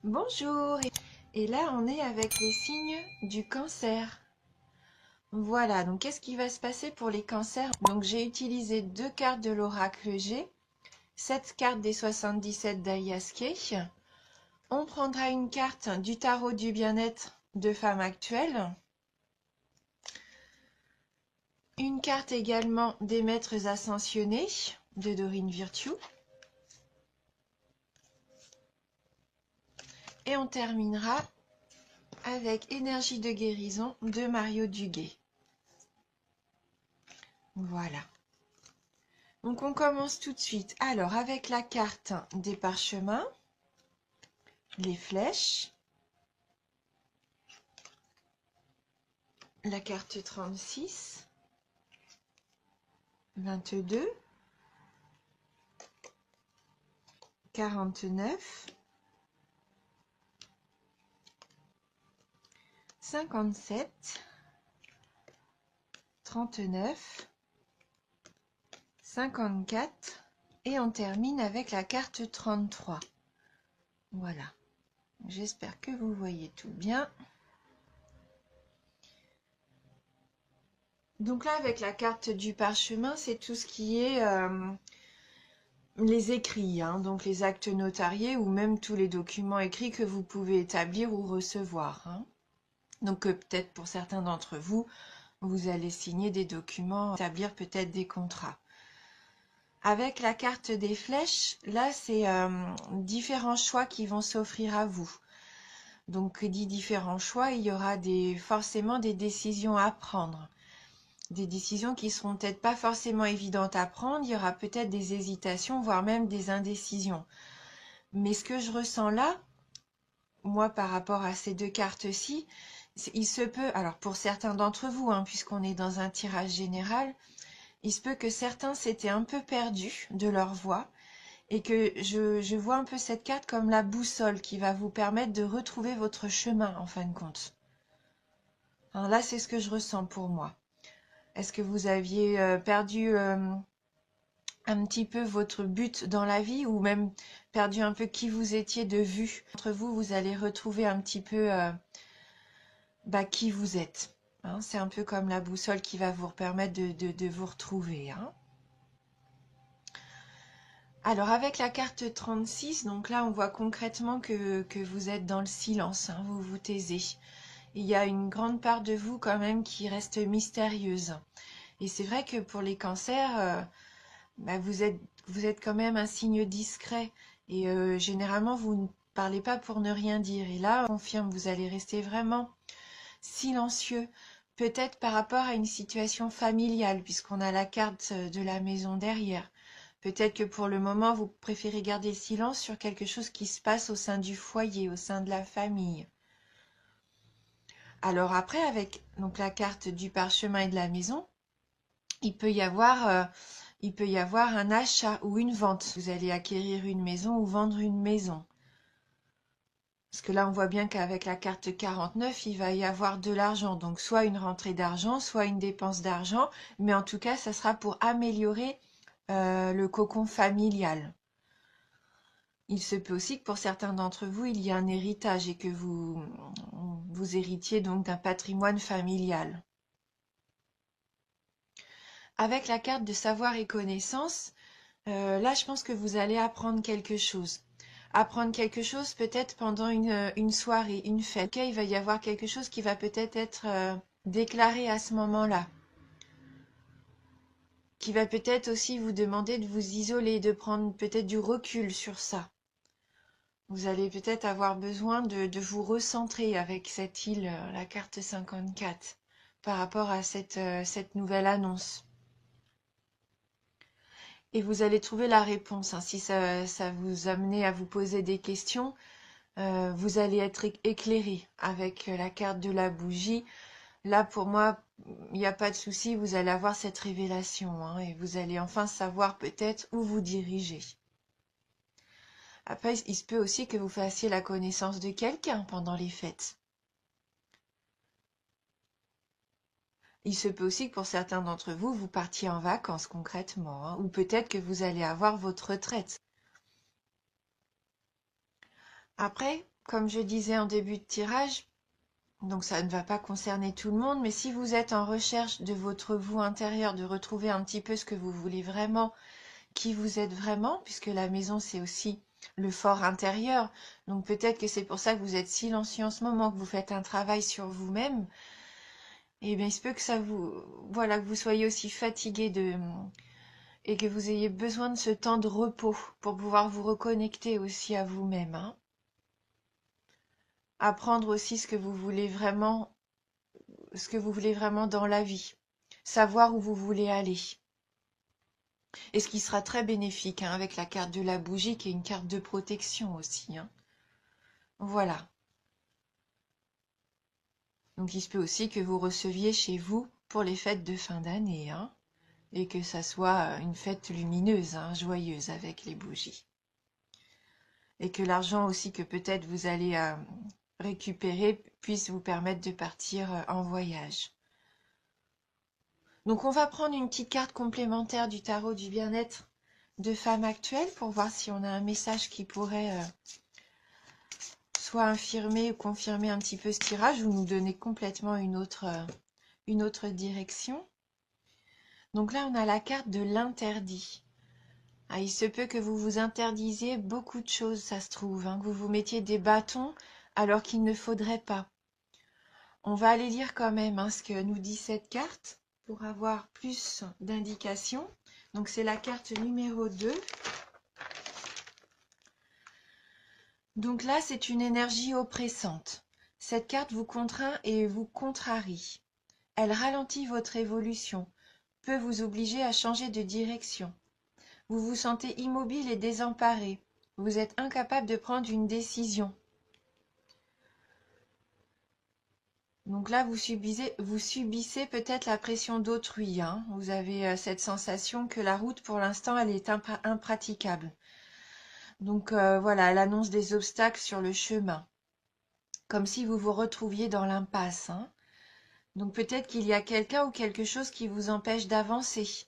Bonjour, et là on est avec les signes du cancer. Voilà, donc qu'est-ce qui va se passer pour les cancers? Donc j'ai utilisé deux cartes de l'oracle G, cette carte des 77 d'Ayaskei. On prendra une carte du tarot du bien-être de femme actuelle, une carte également des maîtres ascensionnés de Dorine Virtue, et on terminera avec énergie de guérison de Mario Duguay. Voilà. Donc on commence tout de suite. Alors avec la carte des parchemins, les flèches, la carte 36, 22, 49, 57, 39, 54 et on termine avec la carte 33. Voilà. J'espère que vous voyez tout bien. Donc là, avec la carte du parchemin, c'est tout ce qui est les écrits, hein, donc les actes notariés ou même tous les documents écrits que vous pouvez établir ou recevoir. Hein. Donc peut-être pour certains d'entre vous, vous allez signer des documents, établir peut-être des contrats. Avec la carte des flèches, là c'est différents choix qui vont s'offrir à vous. Donc dit différents choix, il y aura forcément des décisions à prendre. Des décisions qui seront peut-être pas forcément évidentes à prendre, il y aura peut-être des hésitations, voire même des indécisions. Mais ce que je ressens là, moi par rapport à ces deux cartes-ci, il se peut, alors pour certains d'entre vous, hein, puisqu'on est dans un tirage général, il se peut que certains s'étaient un peu perdus de leur voie et que je vois un peu cette carte comme la boussole qui va vous permettre de retrouver votre chemin en fin de compte. Alors là, c'est ce que je ressens pour moi. Est-ce que vous aviez perdu un petit peu votre but dans la vie ou même perdu un peu qui vous étiez de vue? Entre vous, vous allez retrouver un petit peu qui vous êtes. Hein, c'est un peu comme la boussole qui va vous permettre de vous retrouver. Hein. Alors avec la carte 36, donc là on voit concrètement que vous êtes dans le silence, hein, vous vous taisez. Il y a une grande part de vous quand même qui reste mystérieuse. Et c'est vrai que pour les cancers, vous êtes quand même un signe discret. Et généralement vous ne parlez pas pour ne rien dire. Et là, on confirme, vous allez rester vraiment silencieux. Peut-être par rapport à une situation familiale, puisqu'on a la carte de la maison derrière. Peut-être que pour le moment, vous préférez garder le silence sur quelque chose qui se passe au sein du foyer, au sein de la famille. Alors après, avec donc la carte du parchemin et de la maison, il peut y avoir un achat ou une vente. Vous allez acquérir une maison ou vendre une maison. Parce que là, on voit bien qu'avec la carte 49, il va y avoir de l'argent. Donc soit une rentrée d'argent, soit une dépense d'argent. Mais en tout cas, ça sera pour améliorer le cocon familial. Il se peut aussi que pour certains d'entre vous, il y ait un héritage et que vous héritiez donc d'un patrimoine familial. Avec la carte de savoir et connaissance, là, je pense que vous allez apprendre quelque chose. Apprendre quelque chose peut-être pendant une soirée, une fête. Okay, il va y avoir quelque chose qui va peut-être être déclaré à ce moment-là. Qui va peut-être aussi vous demander de vous isoler, de prendre peut-être du recul sur ça. Vous allez peut-être avoir besoin de vous recentrer avec cette île, la carte 54, par rapport à cette nouvelle annonce. Et vous allez trouver la réponse. Hein. Si ça vous amenait à vous poser des questions, vous allez être éclairé avec la carte de la bougie. Là, pour moi, il n'y a pas de souci, vous allez avoir cette révélation hein, et vous allez enfin savoir peut-être où vous dirigez. Après, il se peut aussi que vous fassiez la connaissance de quelqu'un pendant les fêtes. Il se peut aussi que pour certains d'entre vous, vous partiez en vacances concrètement, hein, ou peut-être que vous allez avoir votre retraite. Après, comme je disais en début de tirage, donc ça ne va pas concerner tout le monde, mais si vous êtes en recherche de votre vous intérieur, de retrouver un petit peu ce que vous voulez vraiment, qui vous êtes vraiment, puisque la maison c'est aussi le fort intérieur, donc peut-être que c'est pour ça que vous êtes silencieux en ce moment, que vous faites un travail sur vous-même, et bien il se peut que ça vous, voilà, que vous soyez aussi fatigué et que vous ayez besoin de ce temps de repos pour pouvoir vous reconnecter aussi à vous-même, hein. Apprendre aussi ce que vous voulez vraiment dans la vie, savoir où vous voulez aller. Et ce qui sera très bénéfique, hein, avec la carte de la bougie qui est une carte de protection aussi, hein. Voilà. Donc il se peut aussi que vous receviez chez vous pour les fêtes de fin d'année, hein, et que ça soit une fête lumineuse, hein, joyeuse avec les bougies. Et que l'argent aussi que peut-être vous allez récupérer puisse vous permettre de partir en voyage. Donc on va prendre une petite carte complémentaire du tarot du bien-être de femme actuelle pour voir si on a un message qui pourrait soit infirmer ou confirmer un petit peu ce tirage ou nous donner complètement une autre direction. Donc là on a la carte de l'interdit. Ah, il se peut que vous vous interdisiez beaucoup de choses, ça se trouve, hein, que vous vous mettiez des bâtons alors qu'il ne faudrait pas. On va aller lire quand même, hein, ce que nous dit cette carte pour avoir plus d'indications. Donc c'est la carte numéro 2. Donc là, c'est une énergie oppressante. Cette carte vous contraint et vous contrarie. Elle ralentit votre évolution, peut vous obliger à changer de direction. Vous vous sentez immobile et désemparé. Vous êtes incapable de prendre une décision. Donc là, vous subissez peut-être la pression d'autrui, hein. Vous avez cette sensation que la route, pour l'instant, elle est impraticable. Donc voilà, elle annonce des obstacles sur le chemin, comme si vous vous retrouviez dans l'impasse, hein. Donc peut-être qu'il y a quelqu'un ou quelque chose qui vous empêche d'avancer.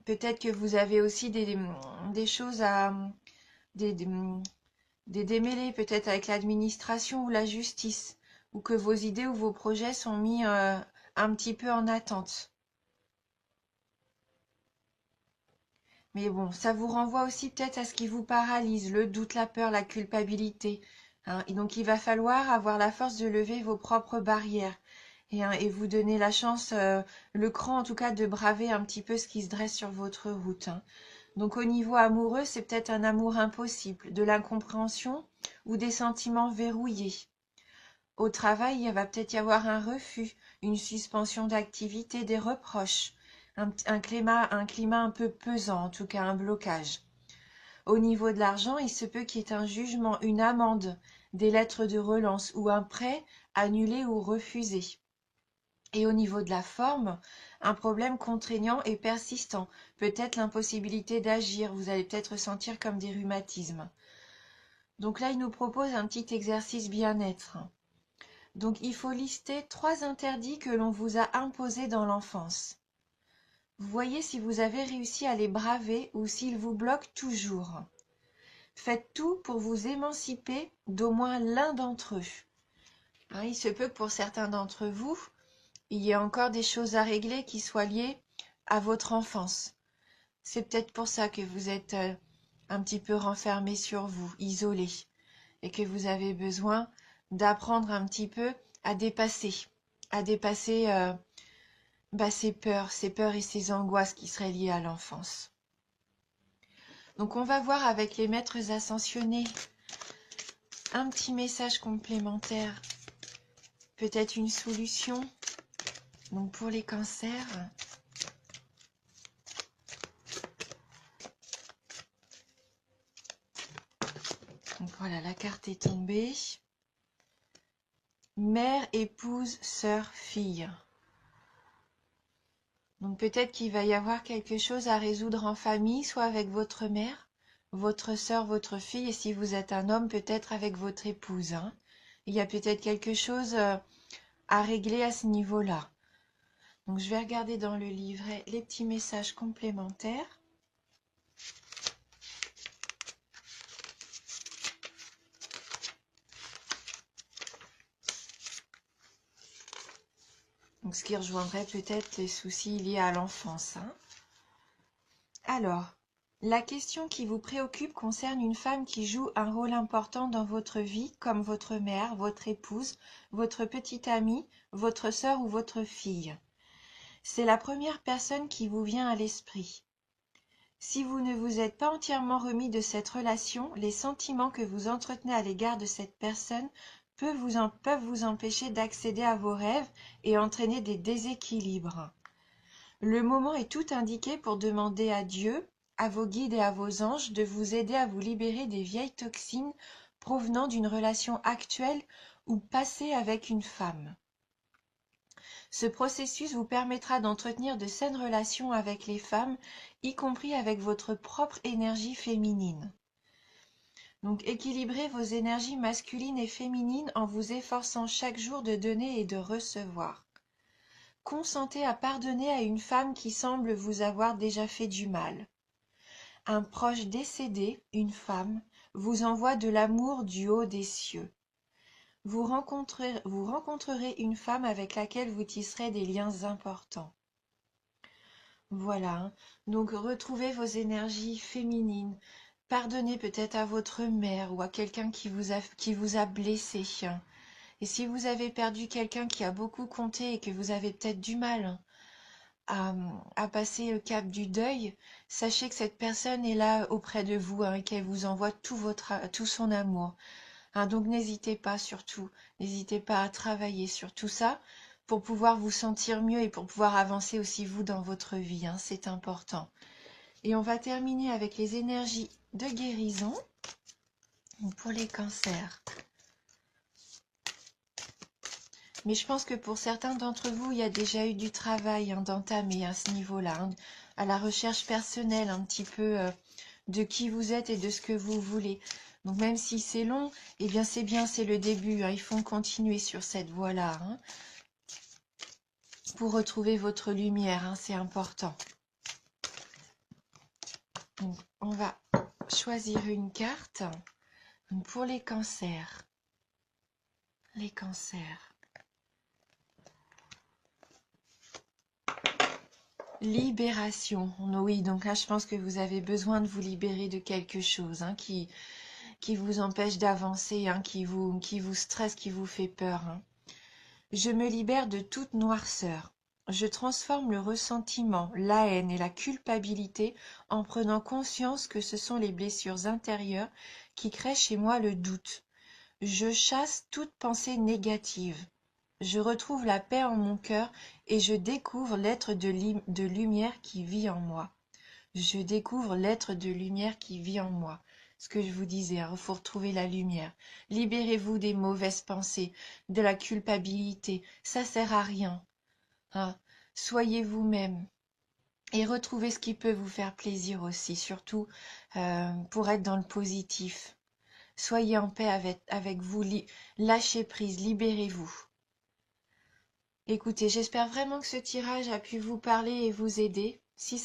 Peut-être que vous avez aussi des choses des démêlés, peut-être avec l'administration ou la justice, ou que vos idées ou vos projets sont mis un petit peu en attente. Mais bon, ça vous renvoie aussi peut-être à ce qui vous paralyse, le doute, la peur, la culpabilité, hein. Et donc il va falloir avoir la force de lever vos propres barrières et vous donner la chance, le cran en tout cas, de braver un petit peu ce qui se dresse sur votre route, hein. Donc au niveau amoureux, c'est peut-être un amour impossible, de l'incompréhension ou des sentiments verrouillés. Au travail, il va peut-être y avoir un refus, une suspension d'activité, des reproches, un climat un peu pesant, en tout cas un blocage. Au niveau de l'argent, il se peut qu'il y ait un jugement, une amende, des lettres de relance ou un prêt annulé ou refusé. Et au niveau de la forme, un problème contraignant et persistant, peut-être l'impossibilité d'agir, vous allez peut-être ressentir comme des rhumatismes. Donc là, il nous propose un petit exercice bien-être. Donc il faut lister 3 interdits que l'on vous a imposés dans l'enfance. Vous voyez si vous avez réussi à les braver ou s'ils vous bloquent toujours. Faites tout pour vous émanciper d'au moins l'un d'entre eux. Hein, il se peut que pour certains d'entre vous, il y ait encore des choses à régler qui soient liées à votre enfance. C'est peut-être pour ça que vous êtes un petit peu renfermé sur vous, isolé, et que vous avez besoin d'apprendre un petit peu à dépasser ces peurs et ces angoisses qui seraient liées à l'enfance. Donc on va voir avec les maîtres ascensionnés un petit message complémentaire, peut-être une solution. Donc pour les cancers, donc voilà, la carte est tombée. Mère, épouse, sœur, fille. Donc peut-être qu'il va y avoir quelque chose à résoudre en famille, soit avec votre mère, votre sœur, votre fille, et si vous êtes un homme, peut-être avec votre épouse, hein. Il y a peut-être quelque chose à régler à ce niveau-là. Donc je vais regarder dans le livret les petits messages complémentaires. Donc, ce qui rejoindrait peut-être les soucis liés à l'enfance, hein. Alors, la question qui vous préoccupe concerne une femme qui joue un rôle important dans votre vie, comme votre mère, votre épouse, votre petite amie, votre sœur ou votre fille. C'est la première personne qui vous vient à l'esprit. Si vous ne vous êtes pas entièrement remis de cette relation, les sentiments que vous entretenez à l'égard de cette personne peuvent vous empêcher d'accéder à vos rêves et entraîner des déséquilibres. Le moment est tout indiqué pour demander à Dieu, à vos guides et à vos anges de vous aider à vous libérer des vieilles toxines provenant d'une relation actuelle ou passée avec une femme. Ce processus vous permettra d'entretenir de saines relations avec les femmes, y compris avec votre propre énergie féminine. Donc équilibrez vos énergies masculines et féminines en vous efforçant chaque jour de donner et de recevoir. Consentez à pardonner à une femme qui semble vous avoir déjà fait du mal. Un proche décédé, une femme, vous envoie de l'amour du haut des cieux. Vous rencontrerez une femme avec laquelle vous tisserez des liens importants. Voilà, hein. Donc retrouvez vos énergies féminines. Pardonnez peut-être à votre mère ou à quelqu'un qui vous a blessé. Et si vous avez perdu quelqu'un qui a beaucoup compté et que vous avez peut-être du mal à passer le cap du deuil, sachez que cette personne est là auprès de vous, hein, et qu'elle vous envoie tout son amour. Hein, donc n'hésitez pas à travailler sur tout ça pour pouvoir vous sentir mieux et pour pouvoir avancer aussi vous dans votre vie, hein, c'est important. Et on va terminer avec les énergies de guérison pour les cancers. Mais je pense que pour certains d'entre vous, il y a déjà eu du travail, hein, d'entamer à ce niveau-là, hein, à la recherche personnelle un petit peu de qui vous êtes et de ce que vous voulez. Donc même si c'est long, eh bien c'est le début, hein, il faut continuer sur cette voie-là, hein, pour retrouver votre lumière, hein, c'est important. Donc on va choisir une carte pour les cancers. Les cancers. Libération. Oui, donc là, je pense que vous avez besoin de vous libérer de quelque chose, hein, qui vous empêche d'avancer, hein, qui vous stresse, qui vous fait peur, hein. Je me libère de toute noirceur. Je transforme le ressentiment, la haine et la culpabilité en prenant conscience que ce sont les blessures intérieures qui créent chez moi le doute. Je chasse toute pensée négative. Je retrouve la paix en mon cœur et je découvre l'être de lumière qui vit en moi. Je découvre l'être de lumière qui vit en moi. Ce que je vous disais, il faut retrouver la lumière. Libérez-vous des mauvaises pensées, de la culpabilité. Ça sert à rien, hein. Soyez vous-même et retrouvez ce qui peut vous faire plaisir aussi, surtout pour être dans le positif. Soyez en paix avec vous, lâchez prise, libérez-vous. Écoutez, j'espère vraiment que ce tirage a pu vous parler et vous aider. Si